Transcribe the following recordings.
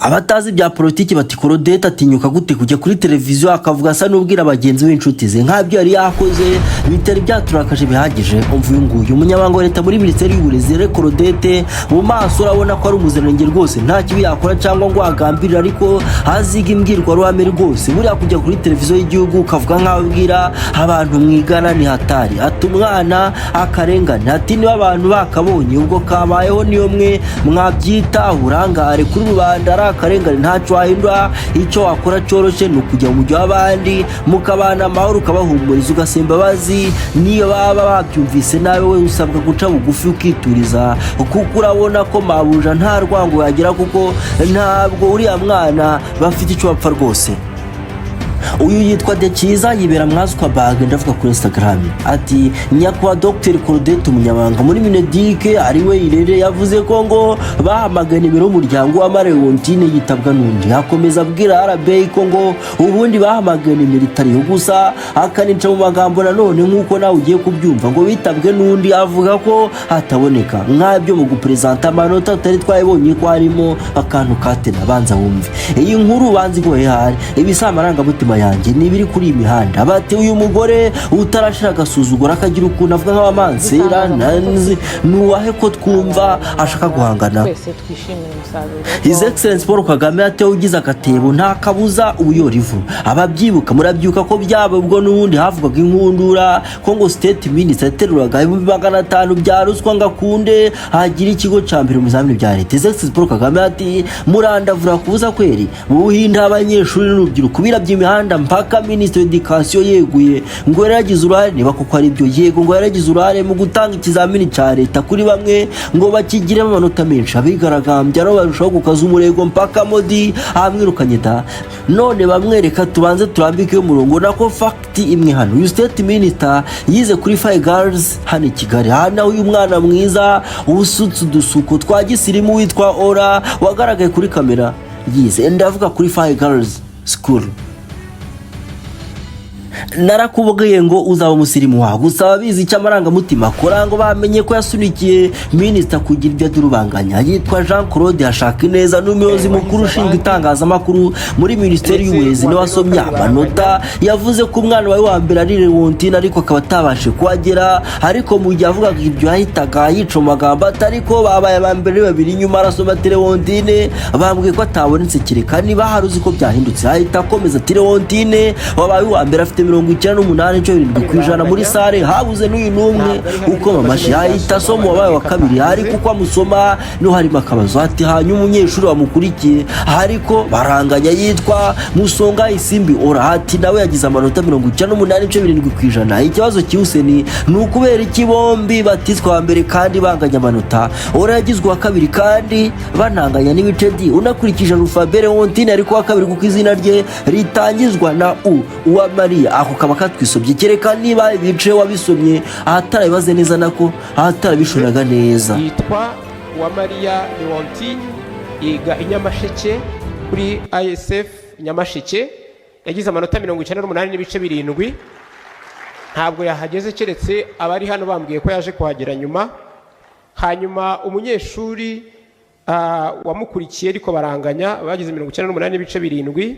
abatazi bya politiki bati Claudette atinyuka gute kujya kuri televiziyo akavuga asa n'ubwira abagenzi b'inshuti ze nk'abyo yari yakoze bitari byaturakaje bihagije. Umva uyu nguyu umunyamabanga wa leta muri minisiteri y'uburezi Claudette mu maso urabona ko ari umuziranenge rwose nta kibi yakora cyangwa ngo agambirire ariko aziga imbwirwaruhame rwose. Buriya kujya kuri televiziyo y'igihugu ukavuga nk'aho ubwira abantu mwigana ni hatari. Ati umwana akarengane, ati niba abantu bakabonye ubwo kabayeho niyo mwe mwabyita urangare kuri rubanda ari akarengane ntacyo wahindura. Icyo wakora cyoroshye ni ukujya mu mujyi w'abandi mukabana amahoro ukabahumuriza ugasemba bazi niyo baba babyumvise nawe we usabwa guca bugufi ukituriza kuko urabona ko mabuja nta rwango yagira kuko ntabwo uriya mwana bafite icyo bapfa rwose. Uyu yitwa Dekiza yibera mwazwa bag ndavuga kuri Instagram ati nyakwa Dr Claudette umunyabanga muri Minedike ari we IRERE yavuze ko ngo bahamagana nimero umuryango wa Marewontine yitabwa n'undi. Akomeza abwira RBA ko ngo ubundi bahamagana nimero itari gusa akanica mu magambo nanone nkuko nawe ugiye kubyumva ngo bitabwe n'undi avuga ko hataboneka nk'abyo mu gupresenta amanota tutari twayibonye ko harimo akantu katena banza wumve iyi nkuru banzi go hari ibisamaranga mutima yanjye nibiri kuri imihanda bati uyu mugore utarashira gasuzugura akagira ukuntu avuga nk'abamansera nanzi nuwahe ko twumva ashaka guhangana. Twese twishimira umusaruro. His Excellency Paul Kagame ate ugize akatebo nta kabuza ubuyorivu ababyibuka murabyuka ko byaba ubwo nubundi havugaga inkundura ko ngo state minister yateruraga 500 bya ruswa ngakunde hagira ikigo cyambere mu zamini bya leta. His Excellency Paul Kagame ati murandavura kubuza kweri mu buhinda abanyeshuri n'urubyiruko biraby'imihanda mpaka Minister Education yeguye ngo yaragize uruhare niba kuko ari byo yego ngo yaragize uruhare mu gutanga ikizamini cya leta kuri bamwe ngo bakigire amanota menshi abigaragambya no barushaho gukaza umurego mpaka modi amwirukanye da none bamwereka tubanze turambike umurongo nako fact imwe hano. Uyu state minister yize kuri Five Girls hano i Kigali hana uyu mwana mwiza usutse udusuko twagisirimu witwa Ora wagaragaye kuri kamera yize ndavuga kuri Five Girls School. Narakubwiye ngo uzaba umusirimu wawe usaba bizi cyamaranga mutima korango bamenye ko yasunikiye minister kugira ibyo durubanganya yitwa Jean Claude hashaka neza n'umuyobozi mukuru ushinzwe itangazamakuru muri minisiteri y'uburezi no wasomye amanota yavuze ko umwana wawe wa mbere ari Rwandin ariko akaba atabashe kuhagera ariko mu gihe avuga ko ibyo yahitaga yica magambo atariko babaye abambere babiri nyuma arasoma Rwandin bambwiye ko atabonetse kireka niba haruzi ko byahindutse ahita akomeza Rwandin wabaye wa mbere afite 98.7% muri sare habuze n'uyu numwe uko mamashi yahita somo wabaye wa kabiri hari kuko amusoma no harimo akabazo ati hanyuma umunyeshuri wamukurikiye ariko baranganya yitwa Musonga Isimbi Ora ati nawe yagize amanota 98.7%. Ikibazo cy'Useni n'ukubera ikibombi batizwa mbere kandi banganya amanota Ora yagizwe wa kabiri kandi bananganya n'ibice D unakurikije alphabet Rwandin ariko wa kabiri kuko izina rye ritangizwa na U wa Maria ako kaba katwisobye kereka niba ibice wabisomye ahatarabibaze neza nako ahatarabishoraga neza. Yitwa wa Maria Rwandin yiga inyamasheke kuri ISF Nyamasheke yagize amanota 98.7%. Ntabwo yahageze keretse abari hano bambwiye ko yaje kuhagera nyuma. Hanyuma umunyeshuri wamukurikiye ariko baranganya bagize 98.7%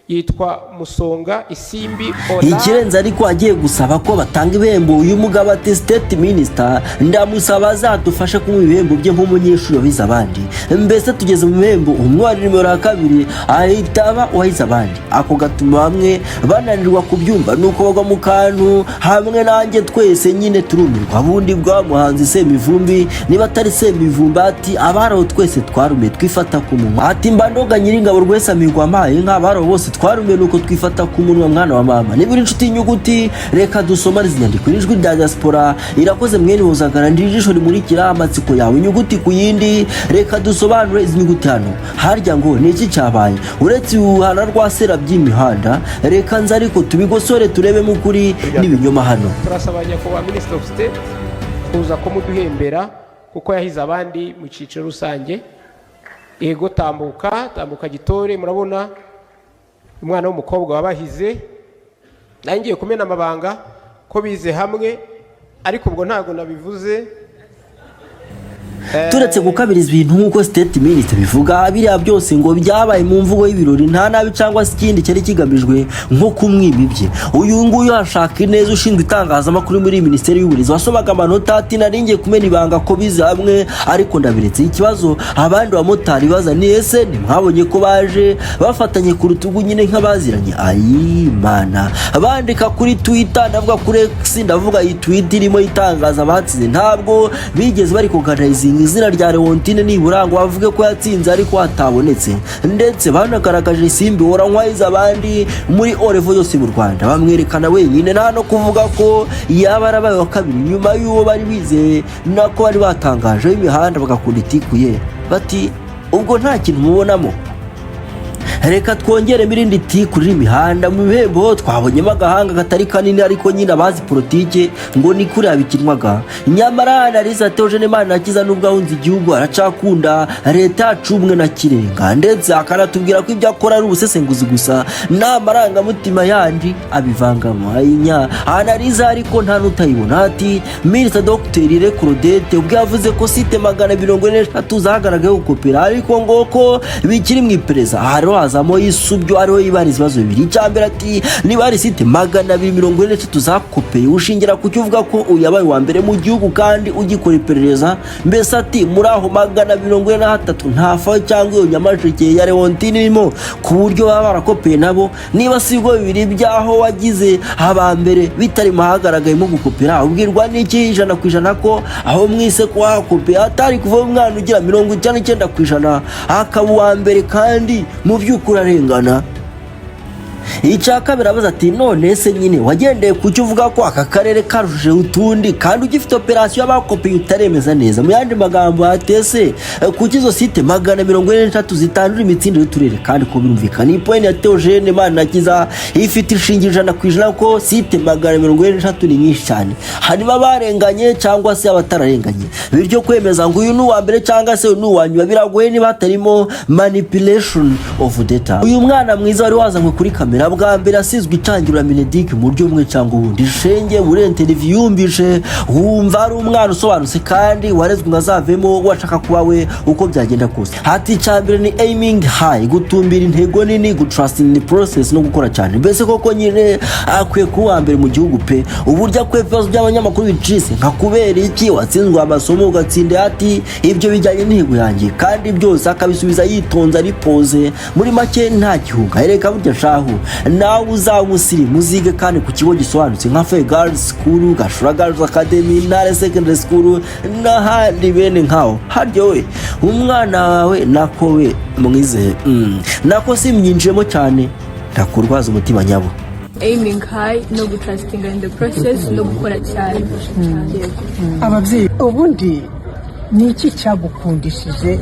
yitwa Musonga Isimbi Ora. Ikirenze ariko agiye gusaba ko batanga ibihembo uyu mugabo ati state minister ndamusaba azadufashe ku bihembo bye nk'umunyeshuri wabize abandi mbese tugeze mu bihembo umwari nimero 2 ahitaba wahize abandi ako gatuma bamwe bananirwa kubyumva nuko bagwa mu kantu hamwe nanjye twese nyine turumirwa bundi bwa muhanzi Semivumbi niba atari Semivumbi ati abaraho twese twarume twifata ku munwa ati mbandoga nyiringabo rwese amigwa amaye nk'abaraho bose twarume nuko twifata ku munwa mwana wa mama niburi inshuti inyuguti reka dusoma inyandiko n'ijwi rya diaspora irakoze mwene buzagara ndijisho rimurikira amatsiko yawe inyuguti ku yindi reka dusobanure inyuguti hano harya ngo niki cyabaye uretse uhana rwasera by'imihanda reka nza ariko tubigosore turebe mu kuri n'ibinyoma hano. Turasabanya ko wa Minister of State kuza ko muduhembera kuko yahize abandi mu ciciro rusange ego tambuka gitore murabona umwana w'umukobwa wabahize nangiye kumena amabanga ko bize hamwe ariko ubwo ntago nabivuze turetse gukabiriza ibintu nk'uko state minister bivuga biriya byose ngo byabaye mu mvugo y'ibirori nta nabi cyangwa se ikindi cyari kigamijwe nko kumwima ibye. Uyu nguyu hashaka ineza ushinzwe itangazamakuru muri minisiteri y'uburezi wasomaga amanota ati naringiye kumena ibanga ko bize hamwe ariko ndabiretse. Ikibazo abandi bamotari baza ni ese ntimwabonye ko baje bafatanye ku rutugu nyine nk'abaziranye? Ayimana bandika kuri Twitter, ndavuga kuri X, ndavuga iyi tweet irimo itangaza abatsinze ntabwo bigeze bari kugaragaza izina rya Leontine nibura ngo bavuge ko yatsinze ariko hatabonetse, ndetse banagaragaje isimbi orankwayiza abandi muri orevo yose mu Rwanda bamwerekana wenyine nta no kuvuga ko yaba arabaye wa kabiri nyuma y'uwo bari bizeye nako bari batangaje imihanda bagakunda itikuye bati ubwo nta kintu mubonamo. Reka twongere mirindi kuri imihanda mu bihembo twabonyemo agahanga katari kanini ariko nyine abazi politike ngo ni kuri abikinwaga. Nyamara Narisa Theogene Manirakiza nubwo ahunze igihugu aracakunda leta yacu ubumwe na kirenga, ndetse akanatubwira ko ibyo akora ari ubusesenguzi gusa nta marangamutima yandi abivangamo. Ayinya Narisa ariko nta nutayibona ati Minister Dr. Claudette ubwo yavuze ko site 243 zagaragaye gukopera ariko ngo ko bikiri mu iperereza hazamo isubyo ariho ibariza ibibazo bibiri. Icyambere ati niba ari site 243 zakopeye ushingira ku cyo uvuga ko uyabaye wa mbere mu gihugu kandi ugikora iperereza, mbese ati muri aho 243 ntafa cyangwa iyo nyamasheke ya Leontine irimo ku buryo baba barakopeye nabo niba sigo bibiri byaho wagize abambere bitari mahagaragayemo gukopera ubwirwa n'iki 100% ko aho mwise ko hakopeye atari kuva umwana ugira 99% akaba wa mbere kandi mu by'ukuri arengana. Icyakabiri abaza ati none se nyine wagendeye kucyo uvuga ko aka karere karushije utundi kandi ugifite operation y'abakopeye utaremeza neza? Mu yandi magambo atese kuki izo site 243 zitandura imitsindire y'uturere kandi ko birumvikana. Iyi point ya Theogene Manirakiza ifite ishingira 100% ko site 243 ni nyinshi cyane, harimo barenganye cyangwa se abatararenganye, bityo kwemeza ngo uyu ni uwa mbere cyangwa se ni uwanyuma biragoye niba hatarimo manipulation of data. Uyu mwana mwiza wari wazanywe kuri kamera bwa mbere asizwe itangirira Minedik mu buryo bumwe cyangwa ubundi. Shenge muri interview yumvishe wumva ari umwana usobanutse kandi warezwe ngazavemo washaka kuba we uko byagenda kose. Hati cyambere ni aiming high, gutumbira intego nini, gutrust in the process no gukora cyane. Mbese koko nyine akwiye kuba mbere mu gihugu pe. Uburyo akwiye ibibazo by'abanyamakuru bicise nka kubera iki watsinzwe amasomo ugatsinde ati ibyo bijyanye n'intego yanjye kandi byose akabisubiza yitonze ari pose muri make nta gihuga. Ereka burya shahu nawe uzamusiri muzige kandi ku kigo gisobanutse nka Fair Girls School, Gashura Girls Academy, Ntare Secondary School n'ahandi bene nkaho. Haryo we umwana wawe nako we mwize nako simyinjemo cyane ndakurwaza umutima nyabo. Aiming high no trusting in the process no gukora cyane. Ababyeyi ubundi ni iki cyagukundishije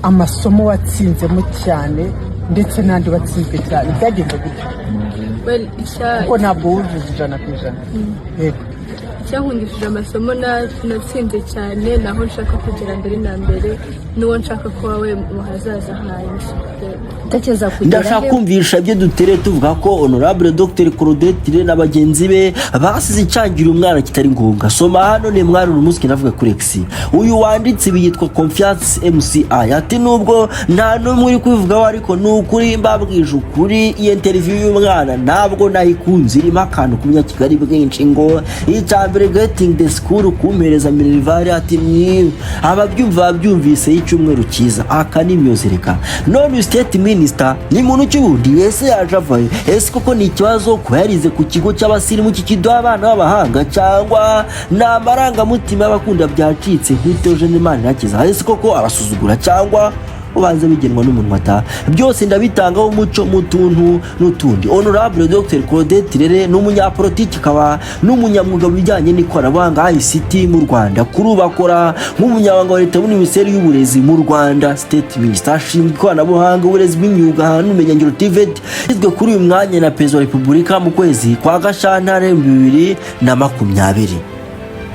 amasomo watsinzemo cyane ndetse nandi watsinzwe cyane byagenze gute? Ko ntabwo wujuje 100%. Yego cyankundishije amasomo natsinze cyane naho nshaka kugera mbere na mbere n'uwo nshaka ko wawe mu hazaza hanjye. Ndashaka kumvisha ibyo dutere tuvuga ko Honorable Dr. Claudette n'abagenzi be basize icyangira umwana kitari ngombwa. Soma hano ne mwana umusiki navuga kuri X. Uyu wanditse biyitwa Confiance MCI ati nubwo nta numwe uri kubivuga ariko nukuri mbabwije ukuri iyi interview y'umwana ntabwo nayikunze irimo akantu kumya Kigali bwinshi ngo icyambere getting the school kumpereza Minerval ati ni ababyumva babyumvise icyumweru cyiza aka ni myozereka. None state minister ni muntu cyundi wese yaje avaye ese koko ni ikibazo ko yarize ku kigo cy'abasirimu kikiduha abana b'abahanga cyangwa n'amaranga mutima y'abakunda byacitse nk'Theogene Manirakiza ese koko abasuzugura cyangwa ubanze bigenwa n'umuntu ata byose ndabitangaho umuco mutuntu n'utundi. Honorable Dr. Claudette rere n'umunyapolitiki kaba n'umunyamwuga bijyanye n'ikoranabuhanga ICT mu Rwanda kuri ubakora nk'umunyabanga wa leta muri minisiteri y'uburezi mu Rwanda state minister ashinzwe ikoranabuhanga uburezi bw'imyuga n'umenyangiro TVET izwe kuri uyu mwanya na Perezida wa Repubulika mu kwezi kwa Gashyantare 2020.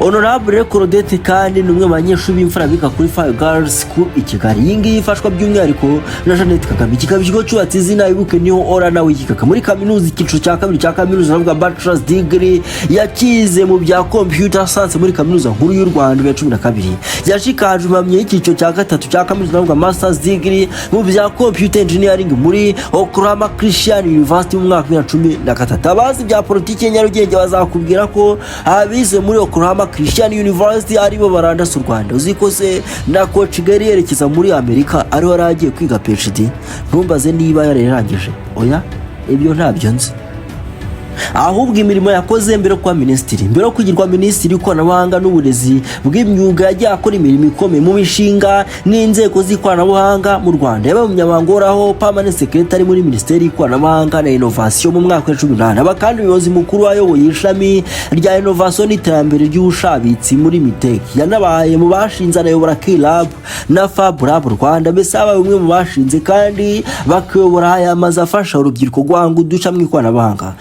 Honorable Claudette kandi ni umwe mu banyeshuri b'imfura biga kuri Fire Girls School i Kigali. Iyi ngiyi ifashwa by'umwihariko na Jeannette Kagame. Kikaba ikigo cyubatse izina ibuke niho ora nawe kikaka muri kaminuza icyiciro cya kabiri cya kaminuza navuga bachelor's degree yakize mu bya computer science muri kaminuza nkuru y'u Rwanda ya 12. Yashikaje umamye y'icyiciro cya gatatu cya kaminuza navuga master's degree mu bya computer engineering muri Oklahoma Christian University mu mwaka wa 2013. Abazi bya politiki Nyarugenge bazakubwira ko abize muri Oklahoma Christian University aribo barandasa u Rwanda. Uziko se na coach Gary yerekeza muri Amerika ariho aragiye kwiga PhD. Ntumbaze niba yararangije. Oya, ibyo ntabyo nzi. Ahubwo imirimo yakoze mbere kwa ministeri, mbere kugirwa ministeri w'ikoranabuhanga n'uburezi bw'imyuga yagiye akora imirimo ikomeye mu mishinga n'inzego z'ikoranabuhanga mu Rwanda. Yabaye umunyamabanga uhoraho permanent secretary muri ministeri y'ikoranabuhanga na innovation mu mwaka wa 2018. Aba kandi umuyobozi mukuru wayoboye ishami rya innovation n'iterambere ry'ubushabitsi muri Mitech. Yanabaye mu bashinze anayobora KERA na Fab Lab Rwanda. Mbese aba umwe mu bashinze kandi bakayobora aya maze afasha urubyiruko guhanga udushya mu ikoranabuhanga.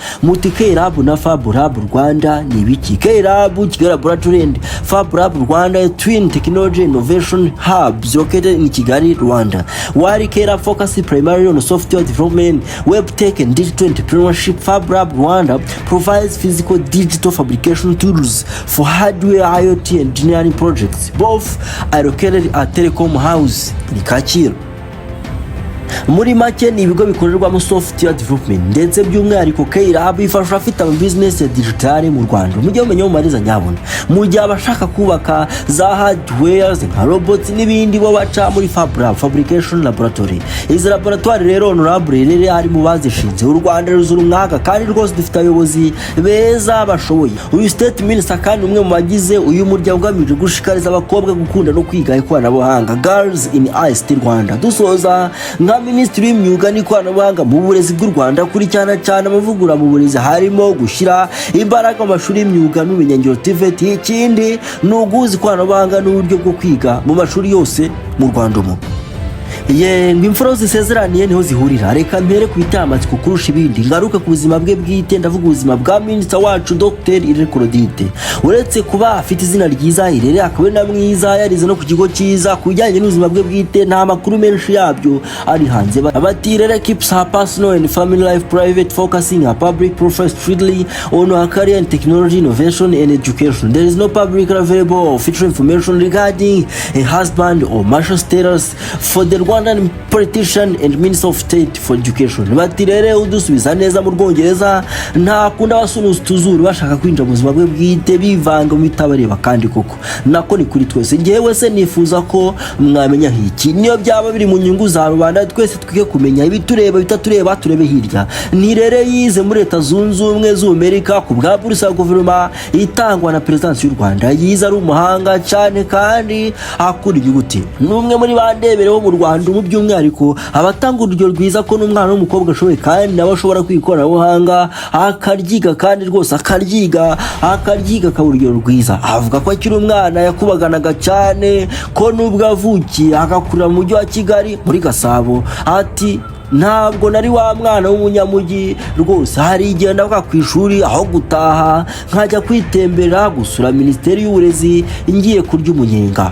KERA na Fab Lab Rwanda ni biki? KERA Kigali Laboratory and Fab Lab Rwanda twin technology innovation hubs located in Kigali, Rwanda. While KERA focuses primarily on software development, web tech and digital entrepreneurship, Fab Lab Rwanda provides physical digital fabrication tools for hardware IoT engineering projects. Both are located at Telecom House in Kacyiru. Muri make ni ibigo bikorerwamo software development ndetse by'umwihariko KERA bifasha afite ama business ya digital mu Rwanda. Mujye mumenya mu mariza nyabona mu gihe abashaka kubaka za hardware nka robots n'ibindi bo baca muri Fab Lab Fabrication Laboratory. Izi laboratory rero Honorable IRERE ari mu bazishinze. U Rwanda ruzura umwaka kandi rwose dufite abayobozi beza bashoboye. Uyu state minister kandi umwe mu bagize uyu muryango ugamije gushikariza abakobwa gukunda no kwiga ikoranabuhanga Girls in ICT Rwanda. Dusoza nka Minisitiri w'imyuga n'ikoranabuhanga mu burezi bw'u Rwanda kuri cyane amavugura mu burezi harimo gushyira imbaraga mu mashuri y'imyuga n'ubumenyingiro TVET. Ikindi ni uguhuza ikoranabuhanga n'uburyo bwo kwiga mu mashuri yose mu Rwanda. Ngo imfuro zisezeraniye niho zihurira. Reka mpere ku bitamatsiko kurusha ibindi ngaruka ku buzima bwe bwite. Ndavuga ubuzima bwa minister wacu Dr. Erixson Kabera. Uretse kuba afite izina ryiza IRERE akaba na mwiza yarize no ku kigo cyiza kujyanye n'ubuzima bwe bwite nta makuru menshi yabyo ari hanze. Bati IRERE keeps her personal and family life private, focusing her public profile strictly on her career in technology, innovation and education. There is no public available or official information regarding a husband or marital status for the Rwandan politician and Minister of State for Education. Bati IRERE udusubiza neza mu Rwongereza nta kunda basunuza tuzuru bashaka kwinjira mu buzima bwe bwite bivanga mu bitabareba kandi koko nako ni kuri twese. Ngewe se nifuza ko mwamenya hiki niyo byaba biri mu nyungu za rubanda twese twige kumenya ibitureba bitatureba turebe hirya. Ni IRERE yize muri Leta Zunze Ubumwe z'Amerika ku bwa buruse ya guverinoma itangwa na Perezidansi y'u Rwanda. Yize ari umuhanga cyane kandi akura inyuguti. N'umwe muri bandebereho mu Rwanda mu by'umwihariko abatanga urugero rwiza ko n'umwana w'umukobwa ashoboye kandi nawe ashobora kwikoranabuhanga akaryiga kandi rwose akaryiga urugero rwiza. Avuga ko akiri umwana yakubaganaga cyane ko nubwo avukiye agakurira mu mujyi wa Kigali muri Gasabo. Ati ntabwo nari wa mwana w'umunyamujyi rwose, hari igihe ndavuga ku ishuri aho gutaha nkajya kwitembera gusura Minisiteri y'Uburezi ngiye kurya umunyenga.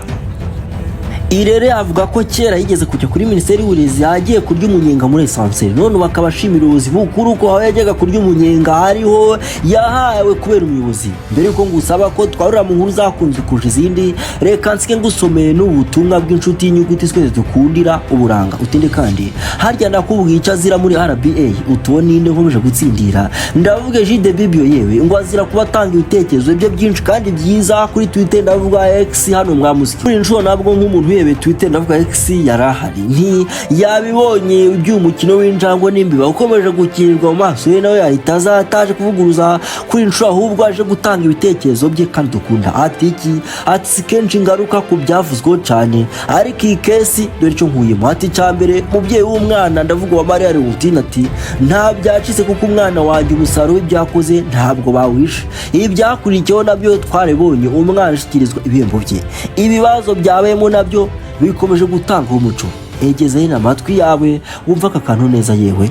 IRERE avuga ko kera yigeze kujya kuri Minisiteri y'Uburezi agiye kurya umunyenga muri esanseri, none bakabashimira ubuyobozi bukuru ko aho yajyaga kurya umunyenga hariho yahawe kubera umuyobozi. Mbere yuko ngusaba ko twarura mu nkuru zakunzwe kurusha izindi, reka nsike ngusomeye n'ubutumwa bw'inshuti y'inyuguti twese dukundira uburanga. Utinde kandi harya ndakubwiye icyo azira muri RBA utubona inde nkomeje gutsindira. Ndavuga Jide Bibio yewe ngo azira kuba atanga ibitekerezo bye byinshi kandi byiza kuri Twitter. Ndavuga X hano mwamusiki kuri inshuro nabwo nk'umuntu yebe Twitter. Ndavuga X yarahari nti yabibonye by'umukino w'injangwe n'imbiba ukomeje gukirirwa mu maso ye, nawe yahita azataje kuvuguruza kuri inshuro ahubwo aje gutanga ibitekerezo bye kandi dukunda. Ati kenshi ngaruka ku byavuzweho cyane ariko iyi kesi dore icyo nkuyemo. Ati cyambere mubyeyi w'umwana ndavuga wa Maria Rwandans ati nta byacitse kuko umwana wanjye umusaruro w'ibyakoze ntabwo bawishe. Ibi byakurikiyeho nabyo twarebonye umwana ashyikirizwa ibihembo bye. Ibibazo byabayemo nabyo bikomeje gutanga umuco. Egeze n'amatwi yawe wumva aka kantu neza yewe.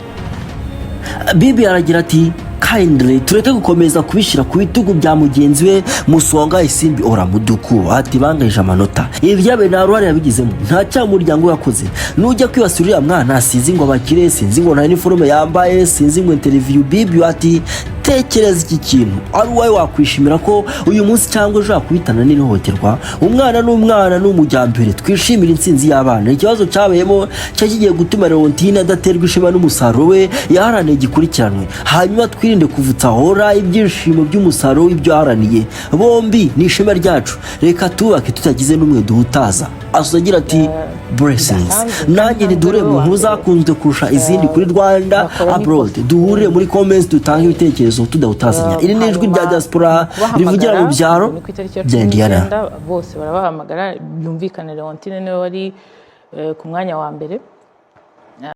Bibi aragira ati kindly tureke gukomeza kubishyira ku bitugu bya mugenzi we Musonga Isimbi Oramuduku ati bangaje amanota ibi byabe nta ruhare yabigizemo nta cyamuryango yakoze nujya kwibasura mwana sinzi ngo abakire sinzi ngo nta uniforme yambaye sinzi ngo interview bibi ati tekereza iki kintu ari wowe wakwishimira ko uyu munsi cyangwa ejo yakubitana n'ihohoterwa umwana n'umwana n'umujyambere twishimira intsinzi y'abana ikibazo cyabayemo cyagiye gutuma Leontine adaterwa ishema n'umusaruro we yaharaniye gikurikiranwe hanyuma twirinde kuvutsa hora ibyishimo by'umusaruro w'ibyo yaharaniye bombi ni ishema ryacu reka tubake tutagize n'umwe duhutaza asogira ati blessings nanjye ntidure mu nkuru zakunzwe kurusha izindi kuri Rwanda abroad duhure muri comments dutanga ibitekerezo tudahutazanya iri ni ijwi rya diaspora rivugira mu byaro bya Indiana bose barabahamagara byumvikane Leontine niwe wari ku mwanya wa mbere